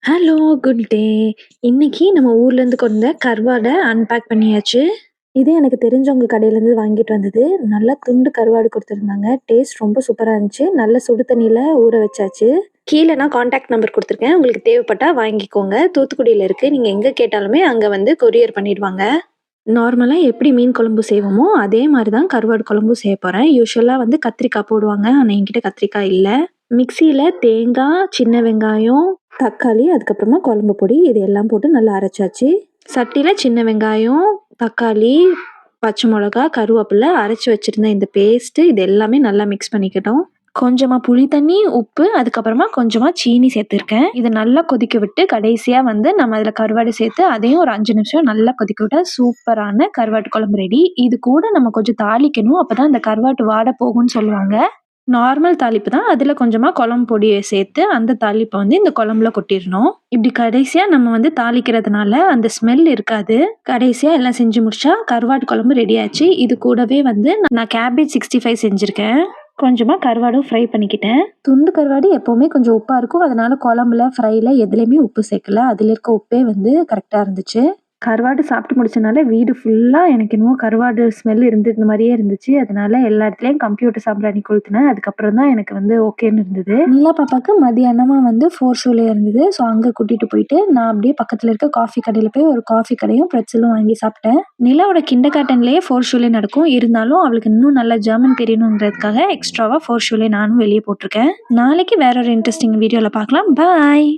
Hello, good day. இன்னைக்கு நம்ம ஊர்லேருந்து கொண்டு வந்த கருவாட அன்பேக் பண்ணியாச்சு. இது எனக்கு தெரிஞ்சவங்க கடையிலேருந்து வாங்கிட்டு வந்தது. நல்லா துண்டு கருவாடு குடுத்துருந்தாங்க. டேஸ்ட் ரொம்ப சூப்பரா இருந்துச்சு. நல்ல சுடு தண்ணீல ஊற வச்சாச்சு. கீழ நான் கான்டாக்ட் நம்பர் குடுத்துருக்கேன். உங்களுக்கு தேவைப்பட்டா வாங்கிக்கோங்க. தூத்துக்குடியில இருக்கு. நீங்க எங்க கேட்டாலுமே அங்க வந்து கொரியர் பண்ணிடுவாங்க. நார்மலா எப்படி மீன் குழம்பு செய்வோமோ, அதே மாரி தான் கருவாடு குழம்பும் செய்ய போறேன். யூசுவலா வந்து கத்திரிக்காய் போடுவாங்க. ஆனா என்கிட்ட கத்திரிக்காய் இல்ல. மிக்ஸியில தேங்காய், சின்ன வெங்காயம், தக்காளி, அதுக்கப்புறமா குழம்பு பொடி இது எல்லாம் போட்டு நல்லா அரைச்சாச்சு. சட்டியில சின்ன வெங்காயம், தக்காளி, பச்சை மிளகா, கருவேப்பிலை அரைச்சு வச்சிருந்த இந்த பேஸ்ட் இது எல்லாமே நல்லா மிக்ஸ் பண்ணிக்கிட்டோம். கொஞ்சமா புளி தண்ணி, உப்பு, அதுக்கப்புறமா கொஞ்சமா சீனி சேர்த்துருக்கேன். இத நல்லா கொதிக்க விட்டு கடைசியா வந்து நம்ம அதில கருவாடு சேர்த்து அதையும் ஒரு 5 நிமிஷம் நல்லா கொதிக்க விட்டா சூப்பரான கருவாட்டு குழம்பு ரெடி. இது கூட நம்ம கொஞ்சம் தாளிக்கணும். அப்பதான் அந்த கருவாட்டு வாடை போகும்னு சொல்லுவாங்க. நார்மல் தாளிப்பு தான். அதில கொஞ்சமா குழம்பு பொடிய சேர்த்து அந்த தாளிப்ப வந்து இந்த குழம்புல கொட்டிறணும். இப்படி கடைசியா நம்ம வந்து தாளிக்கிறதுனால அந்த ஸ்மெல் இருக்காது. கடைசியா எல்லாம் செஞ்சு முடிச்சா கருவாட்டு குழம்பு ரெடி ஆச்சு. இது கூடவே வந்து நான் கேபேஜ் 65 செஞ்சிருக்கேன். கொஞ்சமா கருவாடும் ஃப்ரை பண்ணிக்கிட்டேன். துண்டு கருவாடு எப்பவுமே கொஞ்சம் உப்பா இருக்கும். அதனால குழம்புல, ஃப்ரைல எதுலயுமே உப்பு சேர்க்கல. அதில இருக்க உப்பே வந்து கரெக்ட்டா இருந்துச்சு. கருவாடு சாப்பிட்டு முடிச்சனால வீடு ஃபுல்லா எனக்கு என்னமோ கருவாடு ஸ்மெல் இருந்த மாரியே இருந்துச்சு. அதனால எல்லா இடத்துலயும் கம்ப்யூட்டர் சாம்பிராணி கொளுத்துனேன். அதுக்கப்புறம் தான் எனக்கு வந்து ஓகேன்னு இருந்தது. நிலா பாப்பாக்கு மதியானமா வந்து ஃபோர் ஷோல இருந்தது. ஸோ அங்க கூட்டிட்டு போயிட்டு நான் அப்படியே பக்கத்துல இருக்க காஃபி கடையில போய் ஒரு காஃபி கடையும், பிரெட்ஸலும் வாங்கி சாப்பிட்டேன். நிலாவோட கிண்டர் கார்ட்டன்லயே ஃபோர் ஷோலே நடக்கும். இருந்தாலும் அவளுக்கு இன்னும் நல்லா ஜெர்மன் தெரியணுன்றதுக்காக எக்ஸ்ட்ராவா ஃபோர் ஷோலே நானும் வெளிய போட்டிருக்கேன். நாளைக்கு வேற ஒரு இன்ட்ரெஸ்டிங் வீடியோல பார்க்கலாம். பாய்.